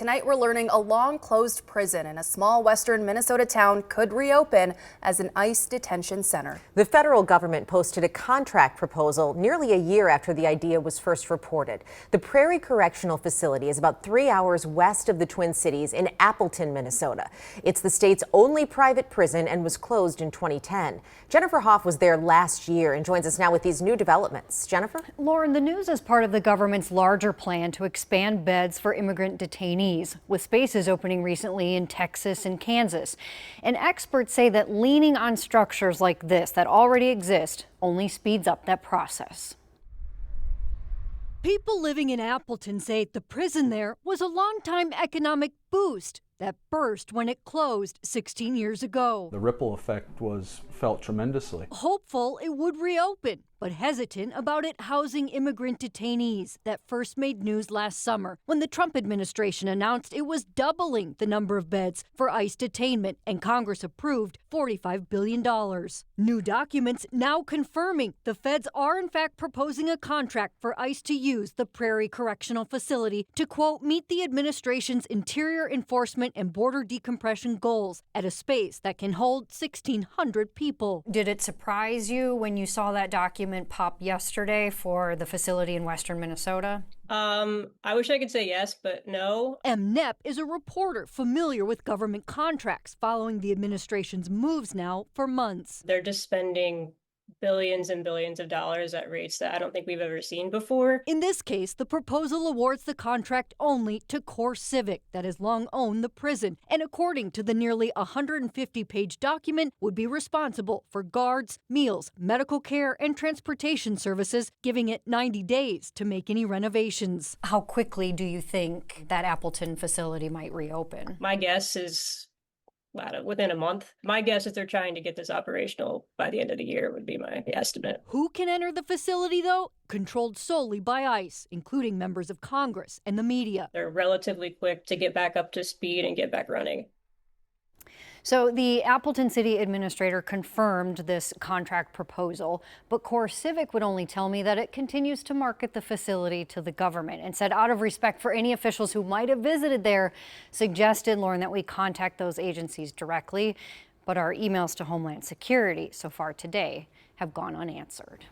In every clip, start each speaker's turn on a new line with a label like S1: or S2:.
S1: Tonight we're learning a long-closed prison in a small western Minnesota town could reopen as an ICE detention center.
S2: The federal government posted a contract proposal nearly a year after the idea was first reported. The Prairie Correctional Facility is about 3 hours west of the Twin Cities in Appleton, Minnesota. It's the state's only private prison and was closed in 2010. Jennifer Hoff was there last year and joins us now with these new developments. Jennifer?
S3: Lauren, the news is part of the government's larger plan to expand beds for immigrant detainees, with spaces opening recently in Texas and Kansas. And experts say that leaning on structures like this that already exist only speeds up that process.
S4: People living in Appleton say the prison there was a long-time economic boost that burst when it closed 16 years ago.
S5: The ripple effect was felt tremendously.
S4: Hopeful it would reopen, but hesitant about it housing immigrant detainees. That first made news last summer when the Trump administration announced it was doubling the number of beds for ICE detainment, and Congress approved $45 billion. New documents now confirming the feds are in fact proposing a contract for ICE to use the Prairie Correctional Facility to, quote, meet the administration's interior enforcement and border decompression goals at a space that can hold 1,600 people.
S3: Did it surprise you when you saw that document pop yesterday for the facility in western Minnesota?
S6: I wish I could say yes, but no.
S4: M. Knepp is a reporter familiar with government contracts following the administration's moves now for months.
S6: They're just spending billions and billions of dollars at rates that I don't think we've ever seen before.
S4: In this case, the proposal awards the contract only to CoreCivic, that has long owned the prison, and according to the nearly 150-page document, would be responsible for guards, meals, medical care, and transportation services, giving it 90 days to make any renovations.
S3: How quickly do you think that Appleton facility might reopen?
S6: My guess is within a month. My guess is they're trying to get this operational by the end of the year would be my estimate.
S4: Who can enter the facility, though? Controlled solely by ICE, including members of Congress and the media.
S6: They're relatively quick to get back up to speed and get back running.
S3: So the Appleton City Administrator confirmed this contract proposal, but CoreCivic would only tell me that it continues to market the facility to the government, and said out of respect for any officials who might have visited there, suggested, Lauren, that we contact those agencies directly. But our emails to Homeland Security so far today have gone unanswered.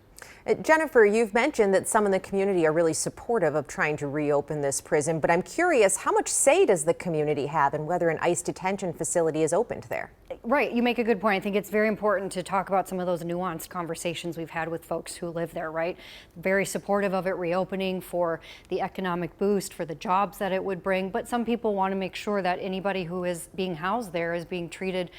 S2: Jennifer, you've mentioned that some in the community are really supportive of trying to reopen this prison, but I'm curious, how much say does the community have in whether an ICE detention facility is opened there?
S3: Right, you make a good point. I think it's very important to talk about some of those nuanced conversations we've had with folks who live there, right? Very supportive of it reopening for the economic boost, for the jobs that it would bring, but some people want to make sure that anybody who is being housed there is being treated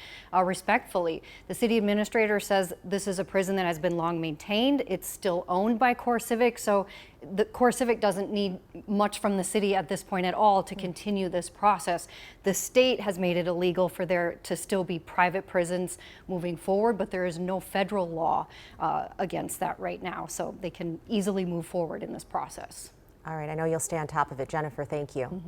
S3: respectfully. The city administrator says this is a prison that has been long maintained. It's still owned by CoreCivic, so the CoreCivic doesn't need much from the city at this point at all to continue this process. The state has made it illegal for there to still be private prisons moving forward, but there is no federal law against that right now, so they can easily move forward in this process.
S2: All right, I know you'll stay on top of it. Jennifer, thank you.